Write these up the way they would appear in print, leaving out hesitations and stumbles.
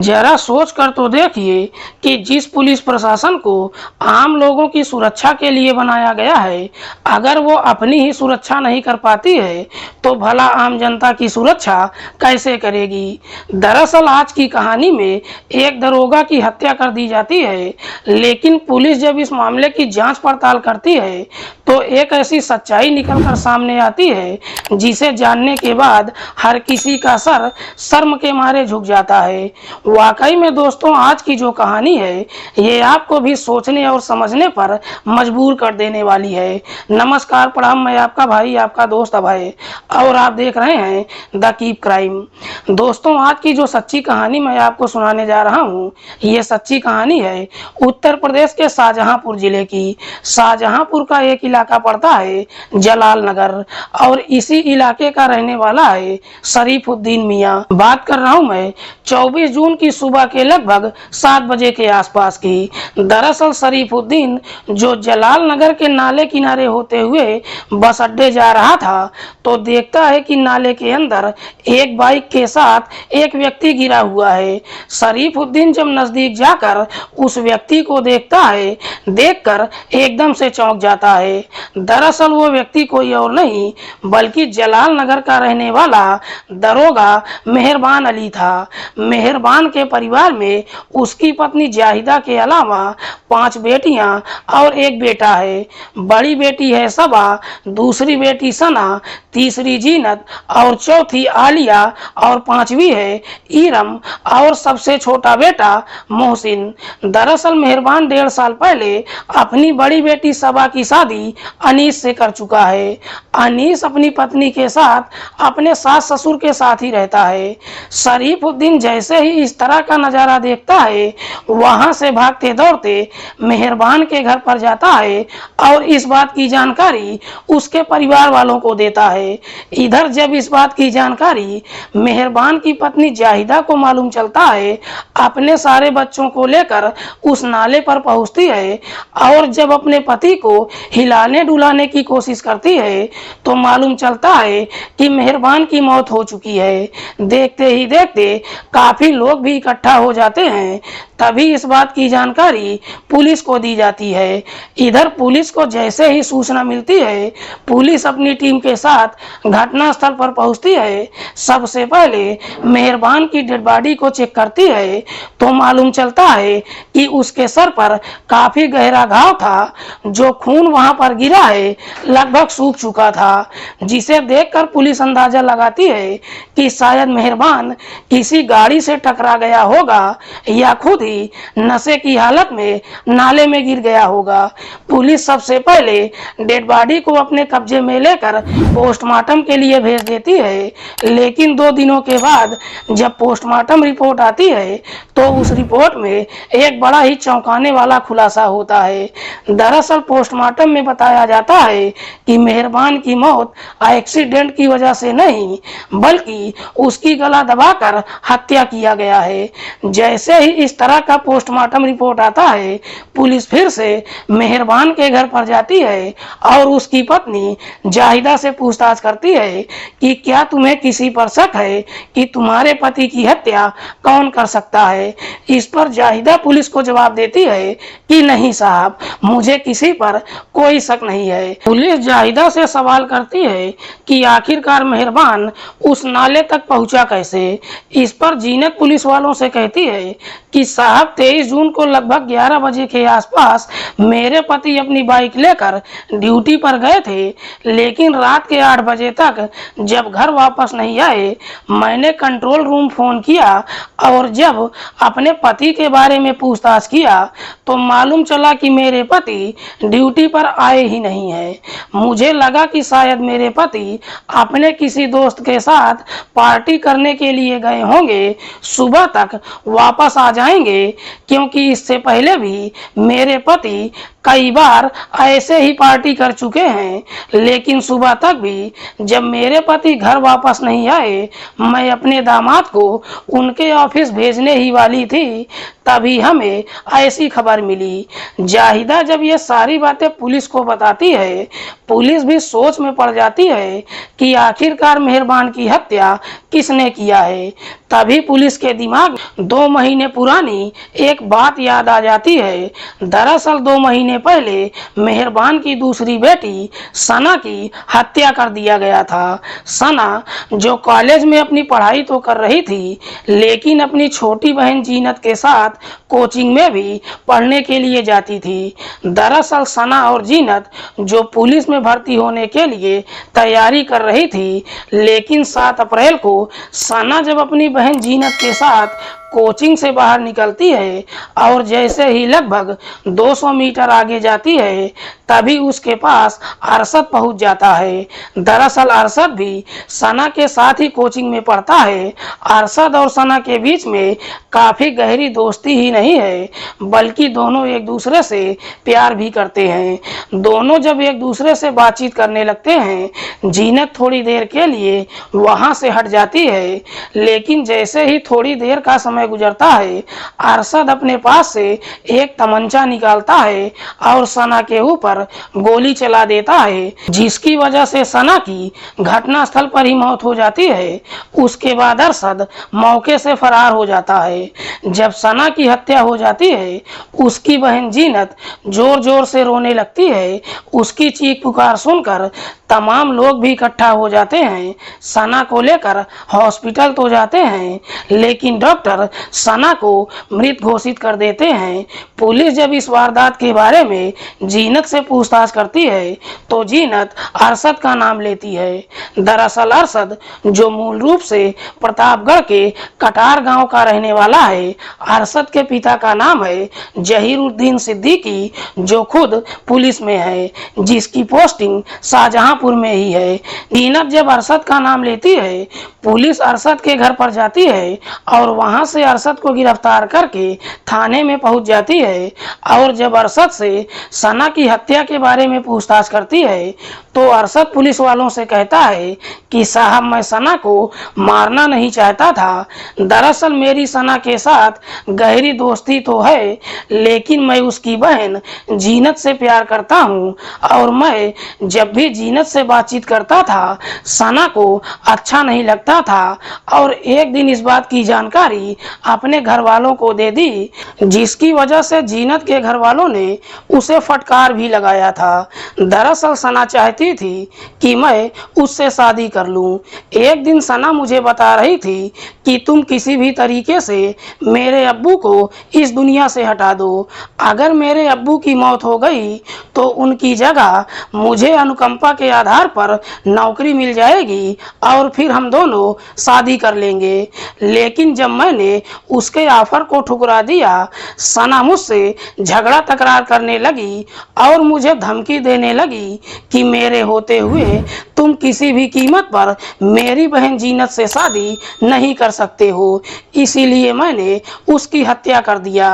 जरा सोच कर तो देखिए कि जिस पुलिस प्रशासन को आम लोगों की सुरक्षा के लिए बनाया गया है, अगर वो अपनी ही सुरक्षा नहीं कर पाती है तो भला आम जनता की सुरक्षा कैसे करेगी। दरअसल आज की कहानी में एक दरोगा की हत्या कर दी जाती है, लेकिन पुलिस जब इस मामले की जांच पड़ताल करती है तो एक ऐसी सच्चाई निकल कर सामने आती है जिसे जानने के बाद हर किसी का सर शर्म के मारे झुक जाता है। वाकई में दोस्तों, आज की जो कहानी है ये आपको भी सोचने और समझने पर मजबूर कर देने वाली है। नमस्कार, प्रणाम, मैं आपका भाई, आपका दोस्त अभय, और आप देख रहे हैं द कीप क्राइम। दोस्तों, आज की जो सच्ची कहानी मैं आपको सुनाने जा रहा हूँ, ये सच्ची कहानी है उत्तर प्रदेश के शाहजहांपुर जिले की। शाहजहांपुर का एक इलाका पड़ता है जलाल नगर, और इसी इलाके का रहने वाला है शरीफुद्दीन मियाँ। बात कर रहा हूँ मैं 24 जून की सुबह के लगभग 7 बजे के आसपास की। दरअसल शरीफुद्दीन जो जलाल नगर के नाले किनारे होते हुए बस अड्डे जा रहा था, तो देखता है कि नाले के अंदर एक बाइक के साथ एक व्यक्ति गिरा हुआ है। शरीफुद्दीन जब नजदीक जाकर उस व्यक्ति को देखता है, देखकर एकदम से चौंक जाता है। दरअसल वो व्यक्ति कोई और नहीं बल्कि जलाल नगर का रहने वाला दरोगा मेहरबान अली था। मेहरबान के परिवार में उसकी पत्नी जाहिदा के अलावा 5 बेटियां और एक बेटा है। बड़ी बेटी है सबा, दूसरी बेटी सना, तीसरी जीनत और चौथी आलिया और 5वीं है ईरम और सबसे छोटा बेटा मोहसिन। दरअसल मेहरबान 1.5 साल पहले अपनी बड़ी बेटी सबा की शादी अनीस से कर चुका है। अनीस अपनी पत्नी के साथ अपने सास ससुर के साथ ही रहता है। शरीफुद्दीन जैसे ही इस तरह का नजारा देखता है, वहां से भागते दौड़ते मेहरबान के घर पर जाता है और इस बात की जानकारी उसके परिवार वालों को देता है। इधर जब इस बात की जानकारी मेहरबान की पत्नी जाहिदा को मालूम चलता है, अपने सारे बच्चों को लेकर उस नाले पर पहुंचती है और जब अपने पति को हिलाने डुलाने की कोशिश करती है तो मालूम चलता है कि मेहरबान की मौत हो चुकी है। देखते ही देखते काफी लोग भी इकट्ठा हो जाते हैं। तभी इस बात की जानकारी पुलिस को दी जाती है। इधर पुलिस को जैसे ही सूचना मिलती है, पुलिस अपनी टीम के साथ घटनास्थल पर पहुंचती है। सबसे पहले मेहरबान की डेड बॉडी को चेक करती है तो मालूम चलता है कि उसके सर पर काफी गहरा घाव था। जो खून वहां पर गिरा है लगभग सूख चुका था, जिसे देखकर पुलिस अंदाजा लगाती है कि शायद मेहरबान किसी गाड़ी से टकरा गया होगा या खुद ही नशे की हालत में नाले में गिर गया होगा। पुलिस सबसे पहले डेड बॉडी को अपने कब्जे में लेकर पोस्टमार्टम के लिए भेज देती है, लेकिन 2 दिनों के बाद जब पोस्टमार्टम रिपोर्ट आती है तो उस रिपोर्ट में एक बड़ा ही चौंकाने वाला खुलासा होता है। दरअसल पोस्टमार्टम में बताया जाता है कि मेहरबान की मौत एक्सीडेंट की वजह से नहीं बल्कि उसकी गला दबाकर हत्या किया गया है। जैसे ही इस तरह का पोस्टमार्टम रिपोर्ट आता है, पुलिस फिर से मेहरबान के घर पर जाती है और उसकी पत्नी जाहिदा से पूछताछ करती है कि क्या तुम्हें किसी पर शक है कि तुम्हारे पति की हत्या कौन कर सकता है। इस पर जाहिदा पुलिस को जवाब देती है कि नहीं साहब, मुझे किसी पर कोई शक नहीं है। पुलिस जाहिदा से सवाल करती है कि आखिरकार मेहरबान उस नाले तक पहुंचा कैसे। इस पर जीनत पुलिस वालों से कहती है कि साहब 23 जून को लगभग 11 बजे के आसपास मेरे पति अपनी बाइक लेकर ड्यूटी पर गए थे, लेकिन रात के 8 बजे तक जब घर वापस नहीं आए, मैंने कंट्रोल रूम फोन किया और जब अपने पति के बारे में पूछताछ किया तो मालूम चला कि मेरे पति ड्यूटी पर आए ही नहीं है। मुझे लगा कि शायद मेरे पति अपने किसी दोस्त के साथ पार्टी करने के लिए गए होंगे, सुबह तक वापस आ जाएंगे, क्योंकि इससे पहले भी मेरे पति कई बार ऐसे ही पार्टी कर चुके हैं। लेकिन सुबह तक भी जब मेरे पति घर वापस नहीं आए, मैं अपने दामाद को उनके ऑफिस भेजने ही वाली थी, तभी हमें ऐसी खबर मिली। जाहिदा जब ये सारी बातें पुलिस को बताती है, पुलिस भी सोच में पड़ जाती है कि आखिरकार मेहरबान की हत्या किसने किया है। तभी पुलिस के दिमाग में 2 महीने पुरानी एक बात याद आ जाती है। दरअसल 2 महीने पहले मेहरबान की दूसरी बेटी सना की हत्या कर दिया गया था। सना जो कॉलेज में अपनी पढ़ाई तो कर रही थी, लेकिन अपनी छोटी बहन जीनत के साथ कोचिंग में भी पढ़ने के लिए जाती थी। दरअसल सना और जीनत जो पुलिस में भर्ती होने के लिए तैयारी कर रही थी, लेकिन 7 अप्रैल को सना जब अपनी बहन जीनत के साथ कोचिंग से बाहर निकलती है और जैसे ही लगभग 200 मीटर आगे जाती है, तभी उसके पास अरशद पहुंच जाता है। दरअसल अरशद भी सना के साथ ही कोचिंग में पढ़ता है। अरशद और सना के बीच में काफ़ी गहरी दोस्ती ही नहीं है, बल्कि दोनों एक दूसरे से प्यार भी करते हैं। दोनों जब एक दूसरे से बातचीत करने लगते हैं, जीनत थोड़ी देर के लिए वहां से हट जाती है, लेकिन जैसे ही थोड़ी देर का समय गुजरता है, अरशद अपने पास से एक तमंचा निकालता है और सना के ऊपर गोली चला देता है, जिसकी वजह से सना की घटनास्थल पर ही मौत हो जाती है। उसके बाद अरशद मौके से फरार हो जाता है। जब सना की हत्या हो जाती है, उसकी बहन जीनत जोर जोर से रोने लगती है। उसकी चीख पुकार सुनकर तमाम लोग भी इकट्ठा हो जाते हैं। सना को लेकर हॉस्पिटल तो जाते हैं, लेकिन डॉक्टर सना को मृत घोषित कर देते हैं। पुलिस जब इस वारदात के बारे में जीनत से पूछताछ करती है, तो जीनत अरशद का नाम लेती है। दरअसल अरशद जो मूल रूप से प्रतापगढ़ के कटार गांव का रहने वाला है। अरशद के पिता का नाम है जहीरुद्दीन सिद्दीकी, जो खुद पुलिस में है, जिसकी पोस्टिंग शाहजहांपुर में ही है। जीनत जब अरशद का नाम लेती है, पुलिस अरशद के घर पर जाती है और वहां से अरशद को गिरफ्तार करके थाने में पहुंच जाती है। और जब अरशद से सना की हत्या के बारे में पूछताछ करती है, तो अरशद पुलिस वालों से कहता है कि साहब, मैं सना को मारना नहीं चाहता था। दरअसल मेरी सना के साथ गहरी दोस्ती तो है, लेकिन मैं उसकी बहन जीनत से प्यार करता हूँ और मैं जब भी जीनत से बातचीत करता था, सना को अच्छा नहीं लगता था और एक दिन इस बात की जानकारी अपने घर वालों को दे दी, जिसकी वजह से जीनत के घर वालों ने उसे फटकार भी लगाया था। दरअसल सना चाहती थी कि मैं उससे शादी कर लूं। एक दिन सना मुझे बता रही थी कि तुम किसी भी तरीके से मेरे अब्बू को इस दुनिया से हटा दो। अगर मेरे अब्बू की मौत हो गई तो उनकी जगह मुझे अनुकंपा के आधार पर नौकरी मिल जाएगी और फिर हम दोनों शादी कर लेंगे। लेकिन जब मैंने उसके ऑफर को ठुकरा दिया, सना मुझसे झगड़ा तकरार करने लगी और मुझे धमकी देने लगी कि मेरे होते हुए तुम किसी भी कीमत पर मेरी बहन जीनत से शादी नहीं कर सकते हो, इसीलिए मैंने उसकी हत्या कर दिया।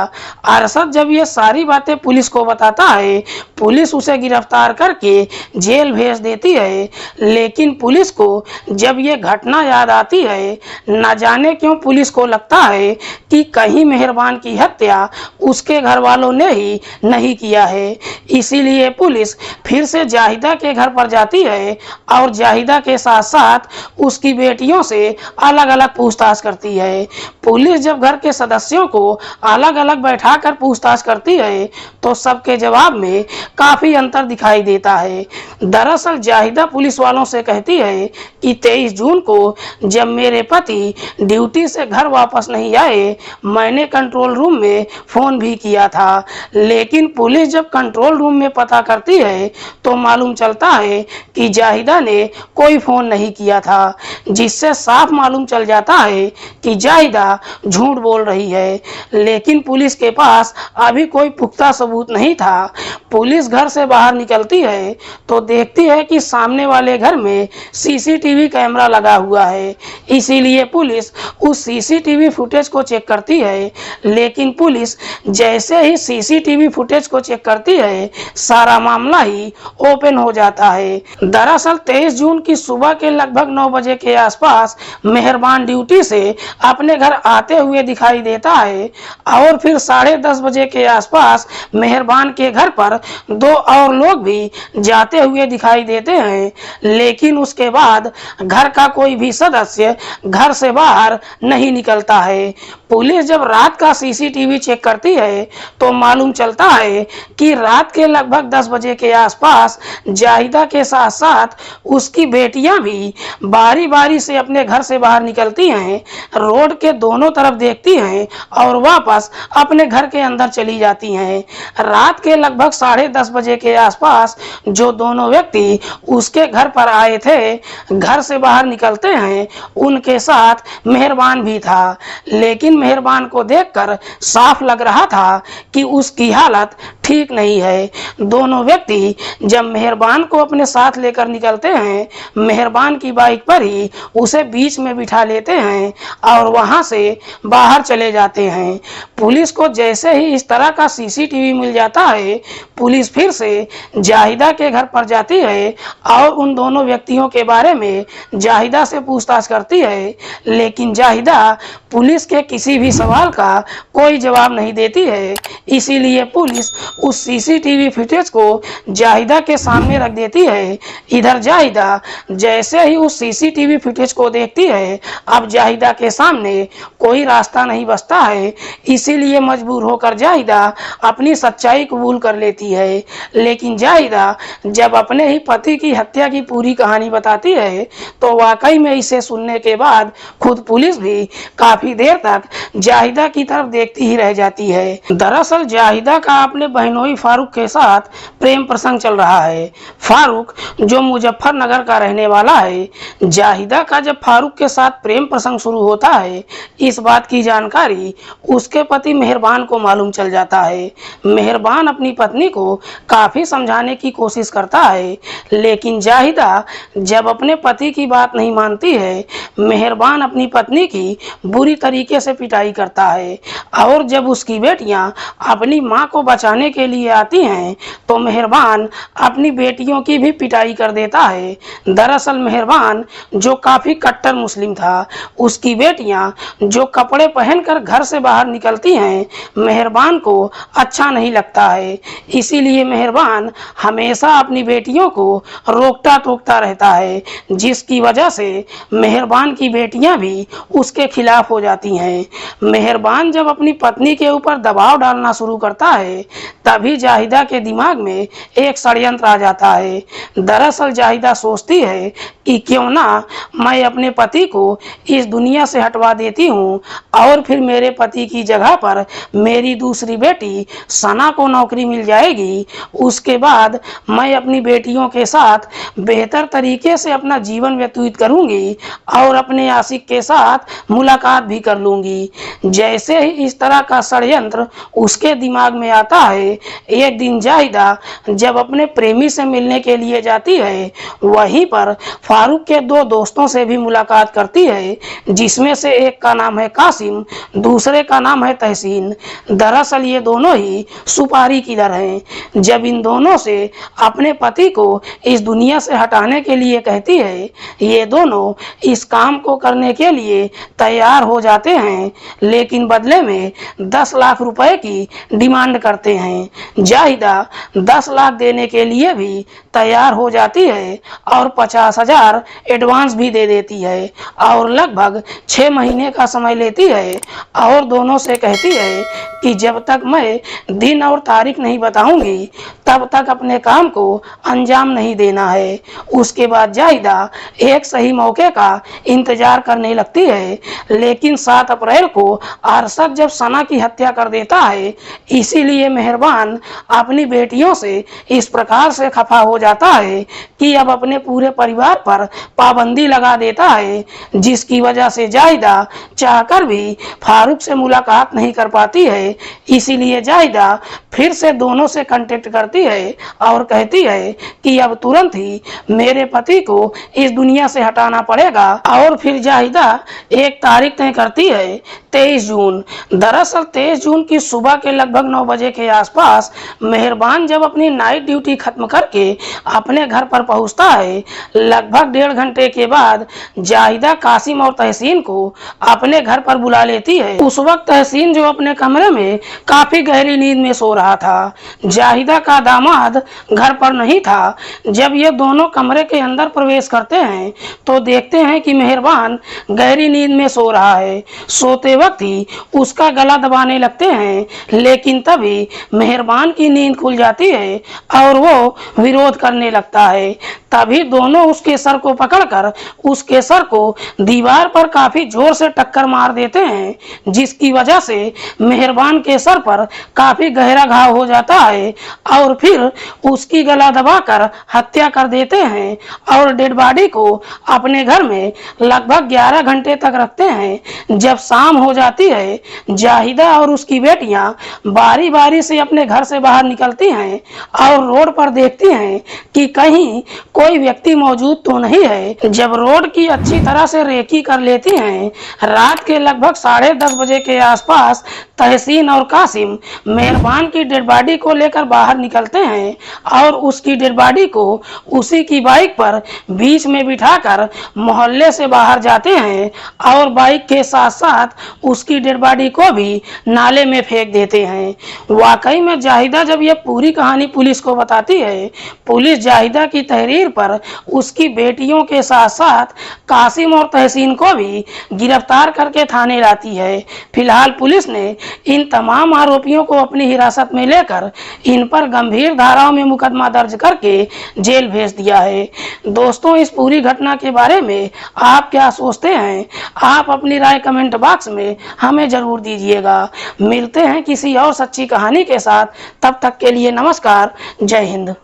अरशद जब ये सारी बातें पुलिस को बताता है, पुलिस उसे गिरफ्तार करके जेल भेज देती है। लेकिन पुलिस को जब ये घटना याद आती है, न जाने क्यों पुलिस को लगता है कि कहीं मेहरबान की हत्या उसके घर वालों ने ही नहीं किया है। इसीलिए पुलिस फिर से जाहिदा के घर पर जाती है और जाहिदा के साथ साथ उसकी बेटियों से अलग अलग पूछताछ करती है। पुलिस जब घर के सदस्यों को अलग अलग बैठाकर पूछताछ करती है, तो सबके जवाब में काफी अंतर दिखाई देता है। दरअसल जाहिदा पुलिस वालों से कहती है कि 23 जून को जब मेरे पति ड्यूटी से घर वापस नहीं आए, मैंने कंट्रोल रूम में फोन भी किया था। लेकिन पुलिस जब कंट्रोल रूम में पता करती है, तो मालूम चलता है कि जाहिदा ने कोई फोन नहीं किया था, जिससे साफ मालूम चल जाता है कि जाहिदा झूठ बोल रही है। लेकिन पुलिस के पास अभी कोई पुख्ता सबूत नहीं था। पुलिस घर से बाहर निकलती है तो देखती है कि सामने वाले घर में सीसीटीवी कैमरा लगा हुआ है। इसीलिए पुलिस उस सीसीटीवी फुटेज को चेक करती है। लेकिन पुलिस जैसे ही सीसीटीवी फुटेज को चेक करती है, सारा मामला ही ओपन हो जाता है। दरअसल 23 जून की सुबह के लगभग 9 बजे के आसपास मेहरबान ड्यूटी से अपने घर आते हुए दिखाई दिखाई देता है। और फिर 10:30 बजे के आसपास मेहरबान के घर पर 2 और लोग भी जाते हुए दिखाई देते हैं, लेकिन उसके बाद घर का कोई भी सदस्य घर से बाहर नहीं निकलता है। पुलिस जब रात का सीसीटीवी चेक करती है तो मालूम चलता है कि रात के लगभग 10 बजे के आसपास जाहिदा के साथ साथ उसकी बेटियां भी बारी बारी से अपने घर से बाहर निकलती हैं, रोड के दोनों तरफ देखती हैं और वापस अपने घर के अंदर चली जाती हैं। रात के लगभग 10:30 बजे के आसपास जो दोनों व्यक्ति उसके घर पर आए थे, घर से बाहर निकलते हैं, उनके साथ मेहरबान भी था। लेकिन मेहरबान को देखकर साफ लग रहा था कि उसकी हालत ठीक नहीं है। दोनों व्यक्ति जब मेहरबान को अपने साथ लेकर निकलते हैं, मेहरबान की बाइक पर ही उसे बीच में बिठा लेते हैं और वहां से बाहर चले जाते हैं। पुलिस को जैसे ही इस तरह का सीसीटीवी मिल जाता है, पुलिस फिर से जाहिदा के घर पर जाती है और उन दोनों व्यक्तियों के बारे में जाहिदा से पूछताछ करती है, लेकिन जाहिदा पुलिस के किसी भी सवाल का कोई जवाब नहीं देती है। इसीलिए पुलिस उस सीसीटीवी फुटेज को जाहिदा के सामने रख देती है। इधर जाहिदा जैसे ही उस सीसीटीवी फुटेज को देखती है, अब जाहिदा के सामने कोई रास्ता नहीं बचता है। इसीलिए मजबूर होकर जाहिदा अपनी सच्चाई कबूल कर लेती है। लेकिन जाहिदा जब अपने ही पति की हत्या की पूरी कहानी बताती है तो वाकई में इसे सुनने के बाद खुद पुलिस भी काफी देर तक जाहिदा की तरफ देखती ही रह जाती है। दरअसल जाहिदा का अपने बहनोई फारूक के साथ प्रेम प्रसंग चल रहा है। फारूक जो मुजफ्फरनगर का रहने वाला है, जाहिदा का जब फारूक के साथ प्रेम प्रसंग शुरू होता है, इस बात की जानकारी उसके पति मेहरबान को मालूम चल जाता है। मेहरबान अपनी पत्नी को काफी समझाने की कोशिश करता है, लेकिन जाहिदा जब अपने पति की बात नहीं मानती है, मेहरबान अपनी पत्नी की बुरी तरीके से पिटाई करता है। और जब उसकी बेटियां अपनी मां को बचाने के लिए आती हैं तो मेहरबान अपनी बेटियों की भी पिटाई कर देता है। दरअसल मेहरबान जो काफी कट्टर मुस्लिम था, उसकी बेटियां जो कपड़े पहनकर घर से बाहर निकलती हैं, मेहरबान को अच्छा नहीं लगता है। इसीलिए मेहरबान हमेशा अपनी बेटियों को रोकता टोकता रहता है, जिसकी वजह से मेहरबान की बेटियां भी उसके खिलाफ हो जाती हैं। मेहरबान जब अपनी पत्नी के ऊपर दबाव डालना शुरू करता है, तभी जाहिदा के दिमाग में एक षड्यंत्र आ जाता है। दरअसल जाहिदा सोचती है कि क्यों ना मैं अपने पति को इस दुनिया से हटवा देती हूँ और फिर मेरे पति की जगह पर मेरी दूसरी बेटी सना को नौकरी मिल जाएगी। उसके बाद मैं अपनी बेटियों के साथ बेहतर तरीके से अपना जीवन व्यतीत करूंगी और अपने आशिक के साथ मुलाकात भी कर लूंगी। जैसे ही इस तरह का षड्यंत्र उसके दिमाग में आता है, एक दिन जाहिदा जब अपने प्रेमी से मिलने के लिए जाती है, वहीं पर फारूक के 2 दोस्तों से भी मुलाकात करती है, जिसमें से एक का नाम है कासिम, दूसरे का नाम है तहसीन। दरअसल ये दोनों ही सुपारी किलर हैं। जब इन दोनों से अपने पति को इस दुनिया से हटाने के लिए कहती है, ये दोनों इस काम को करने के लिए तैयार हो जाते हैं, लेकिन बदले में 10 लाख रुपए की डिमांड करते हैं। जाहिदा 10 लाख देने के लिए भी तैयार हो जाती है और 50,000 एडवांस भी दे देती है और लगभग 6 महीने का समय लेती है और दोनों से कहती है कि जब तक मैं दिन और तारीख नहीं बताऊंगी तब तक अपने काम को अंजाम नहीं देना है। उसके बाद जाहिदा एक सही मौके का इंतजार करने लगती है, लेकिन 7 अप्रैल को अरशद जब सना की हत्या कर देता है, इसीलिए मेहरबान अपनी बेटियों से इस प्रकार से खफा हो जाता है कि अब अपने पूरे परिवार पर पाबंदी लगा देता है, जिसकी वजह से जाहिदा चाहकर भी फारूक से मुलाकात नहीं कर पाती है। इसीलिए जाहिदा फिर से दोनों से कांटेक्ट करती है और कहती है कि अब तुरंत ही मेरे पति को इस दुनिया से हटाना पड़ेगा। और फिर जाहिदा एक तारीख तय करती है 23 जून। दरअसल 23 जून की सुबह के लगभग 9 बजे के आसपास मेहरबान जब अपनी नाइट ड्यूटी खत्म करके अपने घर पर पहुंचता है, लगभग 1.5 घंटे के बाद जाहिदा कासिम और तहसीन को अपने घर पर बुला लेती है। उस वक्त तहसीन जो अपने कमरे में काफी गहरी नींद में सो रहा था। जाहिदा का दामाद घर पर नहीं था। जब ये दोनों कमरे के अंदर प्रवेश करते हैं तो देखते हैं कि मेहरबान गहरी नींद में सो रहा है। सोते वक्त ही उसका गला दबाने लगते हैं, लेकिन तभी मेहरबान की नींद खुल जाती है और वो विरोध करने लगता है। तभी दोनों उसके सर को पकड़कर उसके सर को दीवार पर काफी जोर से टक्कर मार देते हैं, जिसकी वजह से मेहरबान के सर पर काफी गहरा घाव हो जाता है और फिर उसकी गला दबाकर हत्या कर देते हैं और डेड बॉडी को अपने घर में लगभग 11 घंटे तक रखते हैं। जब शाम हो जाती है, जाहिदा और उसकी बेटियां बारी बारी से अपने घर से बाहर निकलती हैं और रोड पर देखती हैं कि कहीं कोई व्यक्ति मौजूद तो नहीं है। जब रोड की अच्छी तरह से रेकी कर लेती हैं, रात के लगभग 10:30 बजे के आसपास तहसीन और कासिम मेहरबान की डेड बॉडी को लेकर बाहर निकलते हैं और उसकी डेड बॉडी को उसी की बाइक पर बीच में बिठाकर मोहल्ले से बाहर जाते हैं और बाइक के साथ साथ उसकी डेड बॉडी को भी नाले में फेंक देते हैं। वाकई में जाहिदा जब यह पूरी कहानी पुलिस को बताती है, पुलिस जाहिदा की तहरीर पर उसकी बेटियों के साथ साथ कासिम और तहसीन को भी गिरफ्तार करके थाने लाती है। फिलहाल पुलिस ने इन तमाम आरोपियों को अपनी हिरासत में लेकर इन पर गंभीर धाराओं में मुकदमा दर्ज करके जेल भेज दिया है। दोस्तों, इस पूरी घटना के बारे में आप क्या सोचते हैं? आप अपनी राय कमेंट बॉक्स में हमें जरूर दीजिएगा। मिलते हैं किसी और सच्ची कहानी के साथ, तब तक के लिए नमस्कार, जय हिंद।